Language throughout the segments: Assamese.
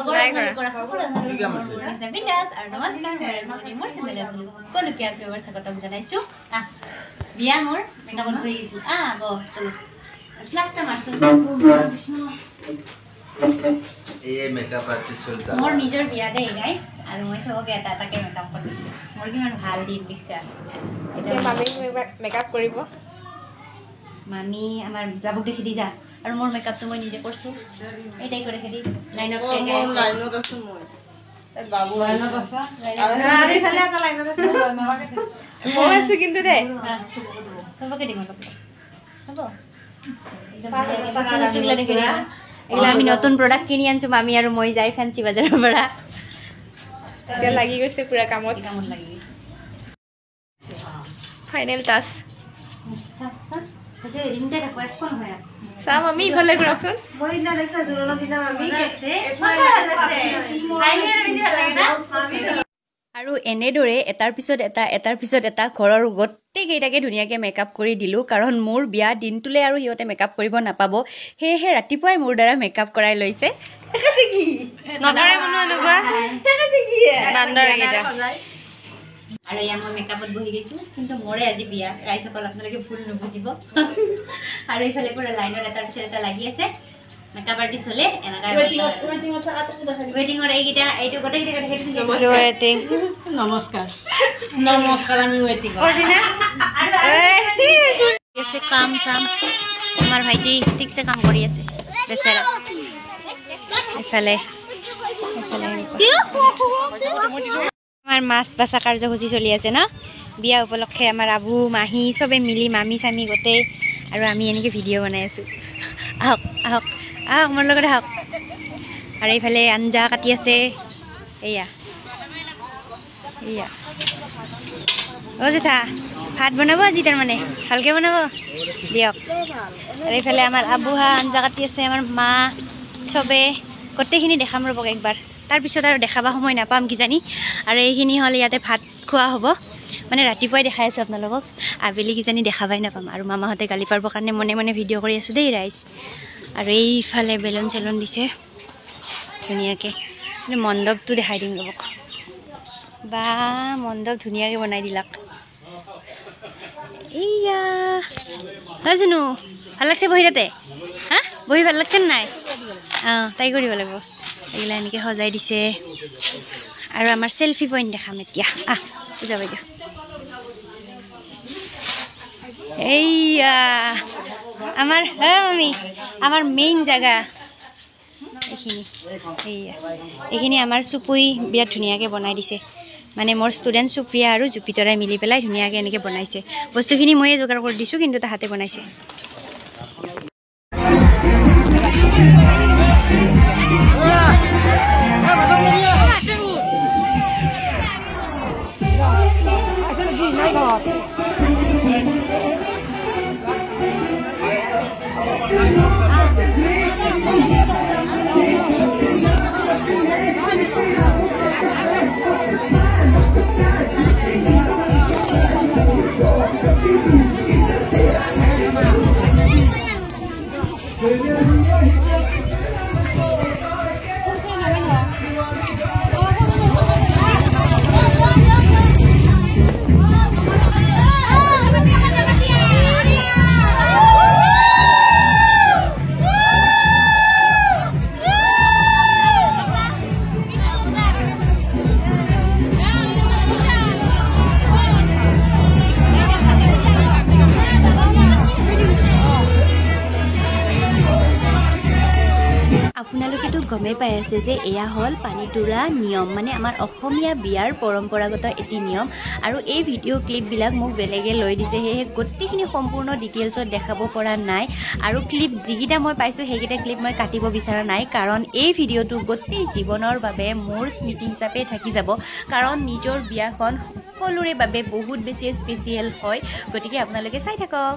নাই কৰা বিন্দাস আৰু নমস্কাৰ মোৰ চেনেলে সকলো কেয়াৰ ফেভাৰ স্বাগতম জনাইছো বিয়া মোৰ মেকআপত হৈ গৈছো চলো ক্লাছটা মাৰছো এই মেকআপ আৰ্টিষ্ট মোৰ নিজৰ বিয়া দেই গাইস আৰু মই সবকে এটা এটাকে মেকআপ কৰিছো মোৰ কিমান ভাল দিন দেখিছা এতিয়া মামি মেকআপ কৰিব মামি আমাৰ বাবুক দেখি দি যা আৰু মোৰ মেকআপটো মই নিজে কৰিছো এইটাই কৰি খেদি লাইনত আছো মই বাবু লাইনত আছে আরে খালি এটা লাইনত আছে মই আছো কিন্তু দে সবকে দিম হ'ব এগুলা আমি নতুন প্ৰডাক্ট কিনি আনছো মামি আৰু মই যাই ফেন্সি বাজাৰৰ পৰা এতিয়া লাগি গৈছে পুৰা কামত লাগি গৈছে ফাইনেল টাচ আছে ৰিমতে ৰাখো একখন হয় চাম আমি ইফালে ঘূৰকচোন মই না দেখা জুলন দিনা মামি আছে মজা আছে আইলে বেছি ভাল লাগে না আৰু এনেদৰে এটাৰ পিছত এটা ঘৰৰ গোটেইকেইটাকে ধুনীয়াকৈ মেকআপ কৰি দিলোঁ কাৰণ মোৰ বিয়া দিনটোলৈ আৰু সিহঁতে মেকআপ কৰিব নাপাব সেয়েহে ৰাতিপুৱাই মোৰ দ্বাৰা মেকআপ কৰাই লৈছে নকৰে মনো এনেকুৱা বান্দৰকেইটা আৰু এয়া মই মেকআপত বহি গৈছোঁ কিন্তু মোৰে আজি বিয়া ৰাইজসকল আপোনালোকে ভুল নুবুজিব আৰু এইফালে পুৰা লাইনত এটাৰ পিছত এটা লাগি আছে মেকআপ আৰ্টিষ্ট হলে এনেকা ৱেটিঙৰ এইকেইটা এইটো গোটেইকেইটা ৱেটিং নমস্কাৰ আমি ৱেটিং আছে কাম চাম আমাৰ ভাইটি ঠিকছে কাম কৰি আছে বেচেৰা এফালে আমাৰ মাছ বাছা কাৰ্যসূচী চলি আছে ন বিয়া উপলক্ষে আমাৰ আবু মাহী চবে মিলি মামি চামি গোটেই আৰু আমি এনেকৈ ভিডিঅ' বনাই আছোঁ আহক আহক আহক মোৰ লগত আহক আৰু এইফালে আঞ্জা কাটি আছে এয়া জেঠা ভাত বনাব আজি তাৰমানে ভালকৈ বনাব দিয়ক আৰু এইফালে আমাৰ আবুহা আঞ্জা কাটি আছে আমাৰ মা চবে গোটেইখিনি দেখাম ৰ'বক একবাৰ তাৰপিছত আৰু দেখাবা সময় নাপাম কিজানি আৰু এইখিনি হ'ল ইয়াতে ভাত খোৱা হ'ব মানে ৰাতিপুৱাই দেখাই আছোঁ আপোনালোকক আবেলি কিজানি দেখাবাই নাপাম আৰু মামাহঁতে গালি পাৰিবৰ কাৰণে মনে মনে ভিডিঅ' কৰি আছোঁ দেই ৰাইজ আৰু এইফালে বেলুন চেলুন দিছে ধুনীয়াকৈ মণ্ডপটো দেখাই দিম ৰ'বক বা মণ্ডপ ধুনীয়াকৈ বনাই দিলাক এইয়া হয় জানো ভাল লাগছে বহি তাতে হা বহি ভাল লাগছে নাই তাই কৰিব লাগিব এইগিলা এনেকৈ সজাই দিছে আৰু আমাৰ চেল্ফি পইণ্ট দেখাম এতিয়া পূজা বাইদেউ এইয়া আমাৰ মামি আমাৰ মেইন জেগা এইখিনি আমাৰ চুপুই বিৰাট ধুনীয়াকৈ বনাই দিছে মানে মোৰ ষ্টুডেণ্ট সুপ্ৰিয়া আৰু জুপিতৰাই মিলি পেলাই ধুনীয়াকৈ এনেকৈ বনাইছে বস্তুখিনি ময়ে যোগাৰ কৰি দিছোঁ কিন্তু তাহাঁতে বনাইছে আপোনালোকেতো গমে পাই আছে যে এয়া হ'ল পানী তোলা নিয়ম মানে আমাৰ অসমীয়া বিয়াৰ পৰম্পৰাগত এটি নিয়ম আৰু এই ভিডিঅ' ক্লিপবিলাক মোক বেলেগে লৈ দিছে সেয়েহে গোটেইখিনি সম্পূৰ্ণ ডিটেইলছত দেখাব পৰা নাই আৰু ক্লিপ যিকেইটা মই পাইছোঁ সেইকেইটা ক্লিপ মই কাটিব বিচৰা নাই কাৰণ এই ভিডিঅ'টো গোটেই জীৱনৰ বাবে মোৰ স্মৃতি হিচাপে থাকি যাব কাৰণ নিজৰ বিয়াখন সকলোৰে বাবে বহুত বেছি স্পেচিয়েল হয় গতিকে আপোনালোকে চাই থাকক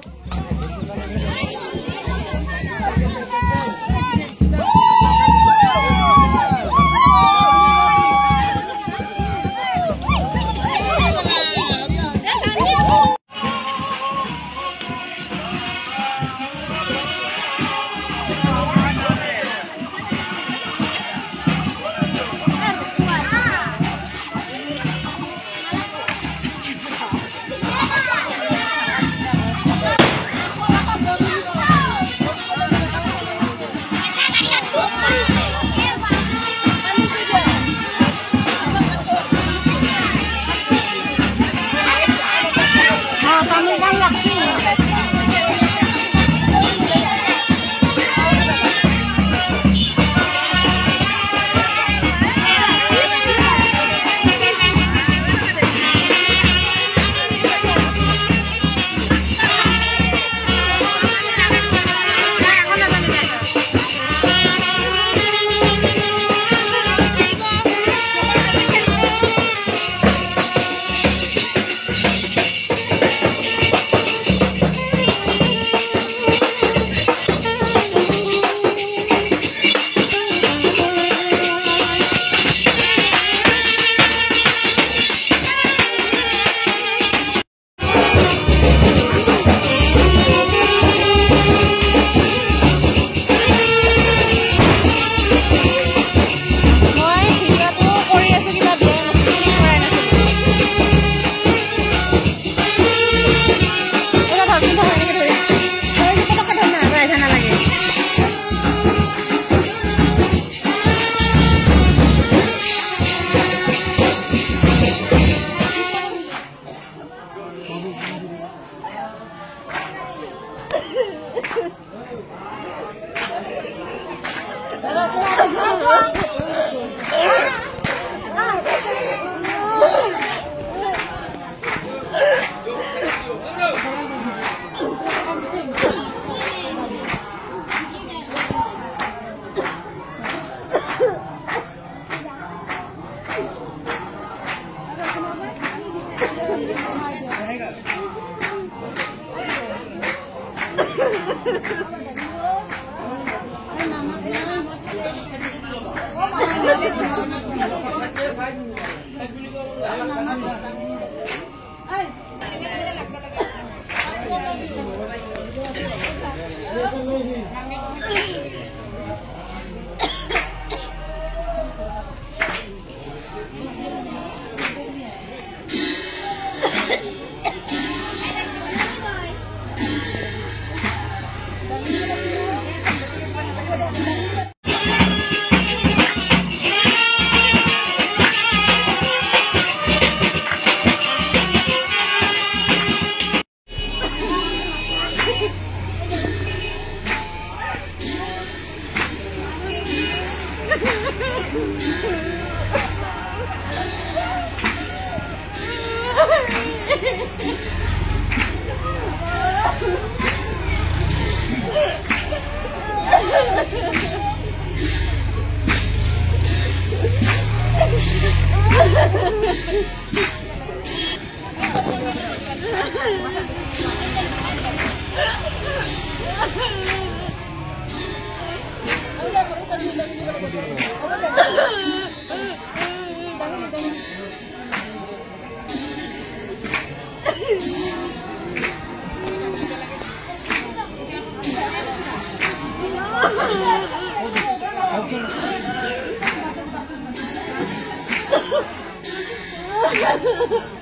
Okay.